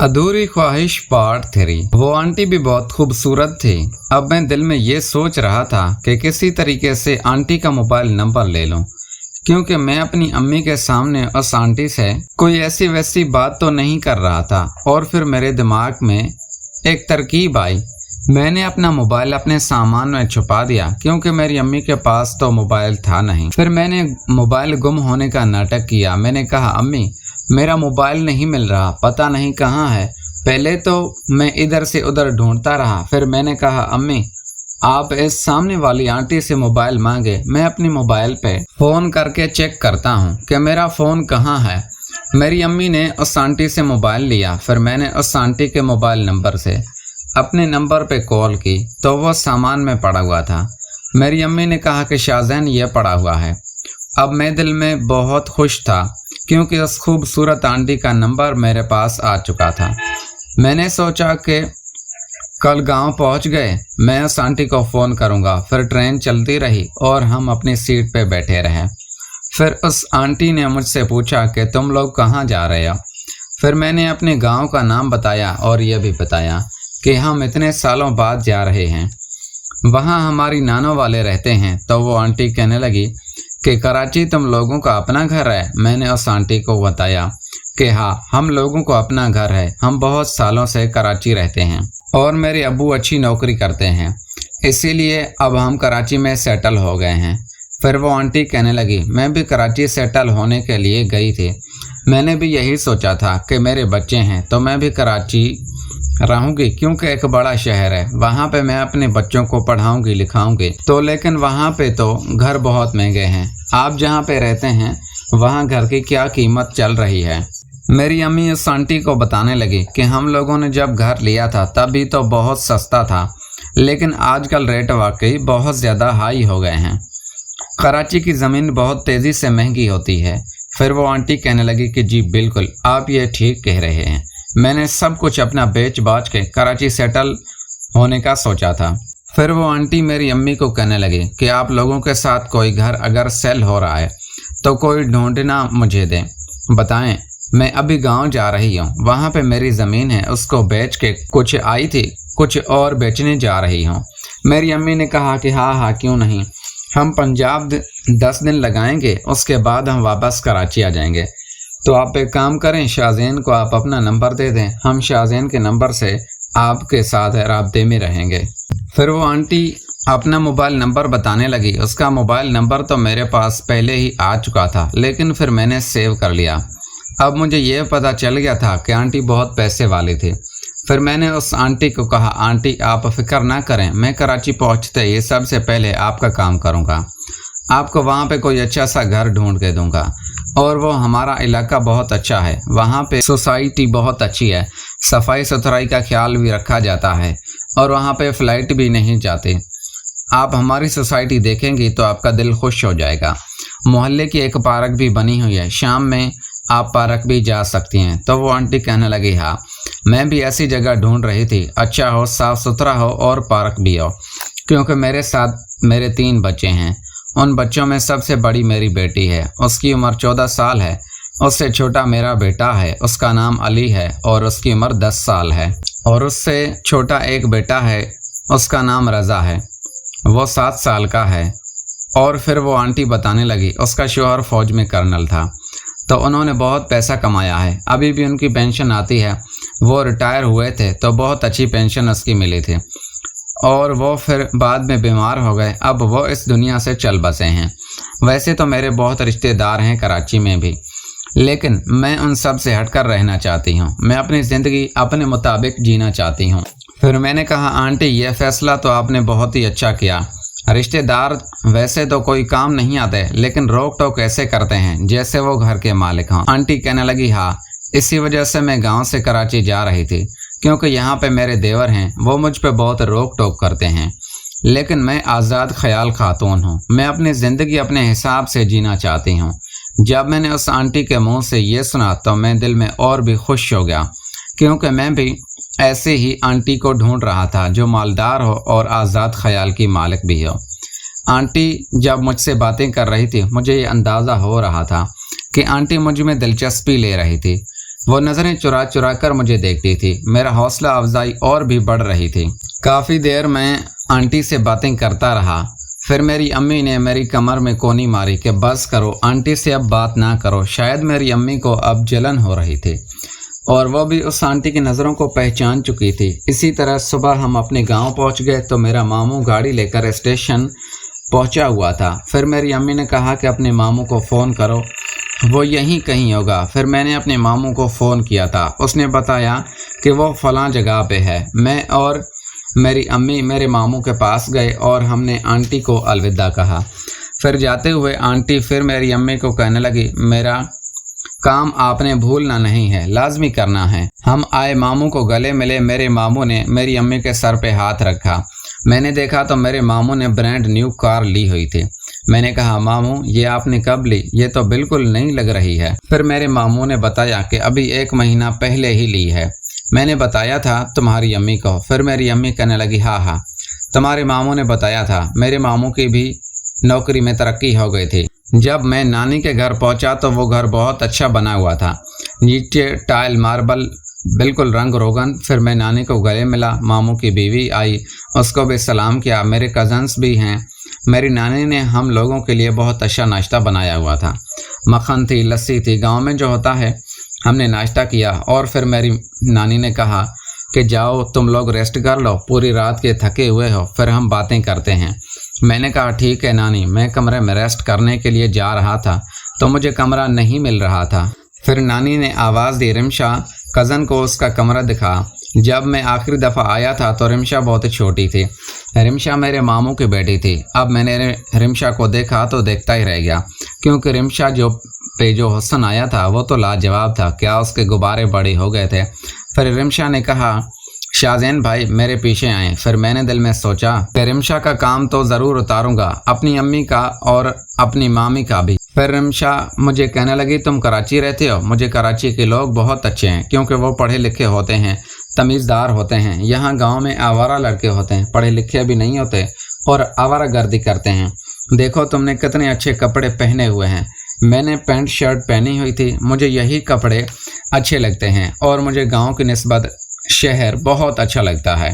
अधूरी ख्वाहिश पार्ट 3। वो आंटी भी बहुत खूबसूरत थी। अब मैं दिल में ये सोच रहा था कि किसी तरीके से आंटी का मोबाइल नंबर ले लूं, क्योंकि मैं अपनी अम्मी के सामने उस आंटी से कोई ऐसी वैसी बात तो नहीं कर रहा था। और फिर मेरे दिमाग में एक तरकीब आई। मैंने अपना मोबाइल अपने सामान में छुपा दिया, क्योंकि मेरी अम्मी के पास तो मोबाइल था नहीं। फिर मैंने मोबाइल गुम होने का नाटक किया। मैंने कहा, अम्मी मेरा मोबाइल नहीं मिल रहा, पता नहीं कहाँ है। पहले तो मैं इधर से उधर ढूंढता रहा। फिर मैंने कहा, अम्मी आप इस सामने वाली आंटी से मोबाइल मांगे, मैं अपनी मोबाइल पे फ़ोन करके चेक करता हूँ कि मेरा फ़ोन कहाँ है। मेरी अम्मी ने उस आंटी से मोबाइल लिया। फिर मैंने उस आंटी के मोबाइल नंबर से अपने नंबर पे कॉल की तो वो सामान में पड़ा हुआ था। मेरी अम्मी ने कहा कि शाहजैन ये पड़ा हुआ है। अब मैं दिल में बहुत खुश था, क्योंकि उस खूबसूरत आंटी का नंबर मेरे पास आ चुका था। मैंने सोचा कि कल गांव पहुंच गए मैं उस आंटी को फ़ोन करूंगा। फिर ट्रेन चलती रही और हम अपनी सीट पे बैठे रहे। फिर उस आंटी ने मुझसे पूछा कि तुम लोग कहाँ जा रहे हो। फिर मैंने अपने गांव का नाम बताया और ये भी बताया कि हम इतने सालों बाद जा रहे हैं, वहाँ हमारी नानों वाले रहते हैं। तो वो आंटी कहने लगी कि कराची तुम लोगों का अपना घर है। मैंने उस आंटी को बताया कि हाँ, हम लोगों को अपना घर है, हम बहुत सालों से कराची रहते हैं और मेरे अब्बू अच्छी नौकरी करते हैं, इसीलिए अब हम कराची में सेटल हो गए हैं। फिर वो आंटी कहने लगी, मैं भी कराची सेटल होने के लिए गई थी। मैंने भी यही सोचा था कि मेरे बच्चे हैं तो मैं भी कराची रहूंगी, क्योंकि एक बड़ा शहर है, वहाँ पे मैं अपने बच्चों को पढ़ाऊंगी लिखाऊंगी। तो लेकिन वहाँ पे तो घर बहुत महंगे हैं। आप जहाँ पे रहते हैं वहाँ घर की क्या कीमत चल रही है। मेरी अम्मी उस आंटी को बताने लगी कि हम लोगों ने जब घर लिया था तभी तो बहुत सस्ता था, लेकिन आजकल रेट वाकई बहुत ज़्यादा हाई हो गए हैं। कराची की ज़मीन बहुत तेज़ी से महंगी होती है। फिर वो आंटी कहने लगी कि जी बिल्कुल, आप ये ठीक कह रहे हैं। मैंने सब कुछ अपना बेच बाच के कराची सेटल होने का सोचा था। फिर वो आंटी मेरी अम्मी को कहने लगी कि आप लोगों के साथ कोई घर अगर सेल हो रहा है तो कोई ढूंढना मुझे दें, बताएं। मैं अभी गांव जा रही हूँ, वहाँ पे मेरी ज़मीन है, उसको बेच के कुछ आई थी, कुछ और बेचने जा रही हूँ। मेरी अम्मी ने कहा कि हाँ, क्यों नहीं, हम पंजाब 10 दिन लगाएंगे, उसके बाद हम वापस कराची आ जाएंगे। तो आप एक काम करें, शाहजैन को आप अपना नंबर दे दें, हम शाहजैन के नंबर से आपके साथ राब्ते में रहेंगे। फिर वो आंटी अपना मोबाइल नंबर बताने लगी। उसका मोबाइल नंबर तो मेरे पास पहले ही आ चुका था, लेकिन फिर मैंने सेव कर लिया। अब मुझे ये पता चल गया था कि आंटी बहुत पैसे वाली थी। फिर मैंने उस आंटी को कहा, आंटी आप फिक्र ना करें, मैं कराची पहुँचते ही सबसे पहले आपका काम करूँगा, आपको वहाँ पे कोई अच्छा सा घर ढूंढ के दूंगा। और वो हमारा इलाका बहुत अच्छा है, वहाँ पे सोसाइटी बहुत अच्छी है, सफाई सुथराई का ख्याल भी रखा जाता है और वहाँ पे फ्लाइट भी नहीं जाती। आप हमारी सोसाइटी देखेंगी तो आपका दिल खुश हो जाएगा। मोहल्ले की एक पार्क भी बनी हुई है, शाम में आप पार्क भी जा सकती हैं। तो वो आंटी कहने लगी, हाँ मैं भी ऐसी जगह ढूंढ रही थी, अच्छा हो, साफ़ सुथरा हो और पार्क भी हो, क्योंकि मेरे साथ मेरे 3 बच्चे हैं। उन बच्चों में सबसे बड़ी मेरी बेटी है, उसकी उम्र 14 साल है। उससे छोटा मेरा बेटा है, उसका नाम अली है और उसकी उम्र 10 साल है। और उससे छोटा एक बेटा है, उसका नाम रज़ा है, वो 7 साल का है। और फिर वो आंटी बताने लगी, उसका शौहर फ़ौज में कर्नल था, तो उन्होंने बहुत पैसा कमाया है, अभी भी उनकी पेंशन आती है। वो रिटायर हुए थे तो बहुत अच्छी पेंशन उसकी मिली थी और वो फिर बाद में बीमार हो गए, अब वो इस दुनिया से चल बसे हैं। वैसे तो मेरे बहुत रिश्तेदार हैं कराची में भी, लेकिन मैं उन सब से हटकर रहना चाहती हूँ। मैं अपनी ज़िंदगी अपने मुताबिक जीना चाहती हूँ। फिर मैंने कहा, आंटी ये फ़ैसला तो आपने बहुत ही अच्छा किया। रिश्तेदार वैसे तो कोई काम नहीं आते, लेकिन रोक टोक ऐसे करते हैं जैसे वो घर के मालिक हों। आंटी कहने लगी, हाँ इसी वजह से मैं गाँव से कराची जा रही थी, क्योंकि यहाँ पे मेरे देवर हैं, वो मुझ पे बहुत रोक टोक करते हैं। लेकिन मैं आज़ाद ख्याल खातून हूँ, मैं अपनी ज़िंदगी अपने हिसाब से जीना चाहती हूँ। जब मैंने उस आंटी के मुंह से ये सुना तो मैं दिल में और भी खुश हो गया, क्योंकि मैं भी ऐसे ही आंटी को ढूंढ रहा था जो मालदार हो और आज़ाद ख्याल की मालिक भी हो। आंटी जब मुझसे बातें कर रही थी, मुझे ये अंदाज़ा हो रहा था कि आंटी मुझ में दिलचस्पी ले रही थी। वो नज़रें चुरा चुरा कर मुझे देखती थी। मेरा हौसला अफजाई और भी बढ़ रही थी। काफ़ी देर मैं आंटी से बातें करता रहा। फिर मेरी अम्मी ने मेरी कमर में कोनी मारी कि बस करो, आंटी से अब बात ना करो। शायद मेरी अम्मी को अब जलन हो रही थी और वो भी उस आंटी की नज़रों को पहचान चुकी थी। इसी तरह सुबह हम अपने गांव पहुंच गए तो मेरा मामू गाड़ी लेकर स्टेशन पहुंचा हुआ था। फिर मेरी अम्मी ने कहा कि अपने मामू को फ़ोन करो, वो यहीं कहीं होगा। फिर मैंने अपने मामू को फ़ोन किया था। उसने बताया कि वो फ़लाँ जगह पे है। मैं और मेरी अम्मी मेरे मामू के पास गए और हमने आंटी को अलविदा कहा। फिर जाते हुए आंटी फिर मेरी अम्मी को कहने लगी, मेरा काम आपने भूलना नहीं है, लाजमी करना है। हम आए, मामू को गले मिले। मेरे मामू ने मेरी अम्मी के सर पे हाथ रखा। मैंने देखा तो मेरे मामू ने ब्रांड न्यू कार ली हुई थी। मैंने कहा, मामू ये आपने कब ली? ये तो बिल्कुल नई लग रही है। फिर मेरे मामू ने बताया कि अभी 1 महीना पहले ही ली है। मैंने बताया था तुम्हारी अम्मी को। फिर मेरी अम्मी कहने लगी, हाँ, तुम्हारे मामू ने बताया था। मेरे मामू की भी नौकरी में तरक्की हो गई थी। जब मैं नानी के घर पहुंचा तो वो घर बहुत अच्छा बना हुआ था, नीचे टाइल मार्बल, बिल्कुल रंग रोगन। फिर मैं नानी को गले मिला। मामू की बीवी आई, उसको भी सलाम किया। मेरे कज़न्स भी हैं। मेरी नानी ने हम लोगों के लिए बहुत अच्छा नाश्ता बनाया हुआ था। मक्खन थी, लस्सी थी, गांव में जो होता है। हमने नाश्ता किया और फिर मेरी नानी ने कहा कि जाओ तुम लोग रेस्ट कर लो, पूरी रात के थके हुए हो, फिर हम बातें करते हैं। मैंने कहा, ठीक है नानी। मैं कमरे में रेस्ट करने के लिए जा रहा था तो मुझे कमरा नहीं मिल रहा था। फिर नानी ने आवाज़ दी, रिमशा। कज़न को उसका कमरा दिखा। जब मैं आखिरी दफ़ा आया था तो रिमशा बहुत छोटी थी। रिमशा मेरे मामू की बेटी थी। अब मैंने रिमशा को देखा तो देखता ही रह गया, क्योंकि रिमशा जो हुस्न आया था वो तो लाजवाब था। क्या उसके गुब्बारे बड़े हो गए थे। फिर रिमशा ने कहा, शाहज़ैन भाई मेरे पीछे आए। फिर मैंने दिल में सोचा कि रिमशा का काम तो ज़रूर उतारूंगा, अपनी अम्मी का और अपनी मामी का भी। फिर रिमशा मुझे कहने लगी, तुम कराची रहते हो? मुझे कराची के लोग बहुत अच्छे हैं, क्योंकि वो पढ़े लिखे होते हैं, तमीज़दार होते हैं। यहाँ गांव में आवारा लड़के होते हैं, पढ़े लिखे भी नहीं होते और आवारा गर्दी करते हैं। देखो तुमने कितने अच्छे कपड़े पहने हुए हैं। मैंने पैंट शर्ट पहनी हुई थी। मुझे यही कपड़े अच्छे लगते हैं और मुझे गांव की निस्बत शहर बहुत अच्छा लगता है।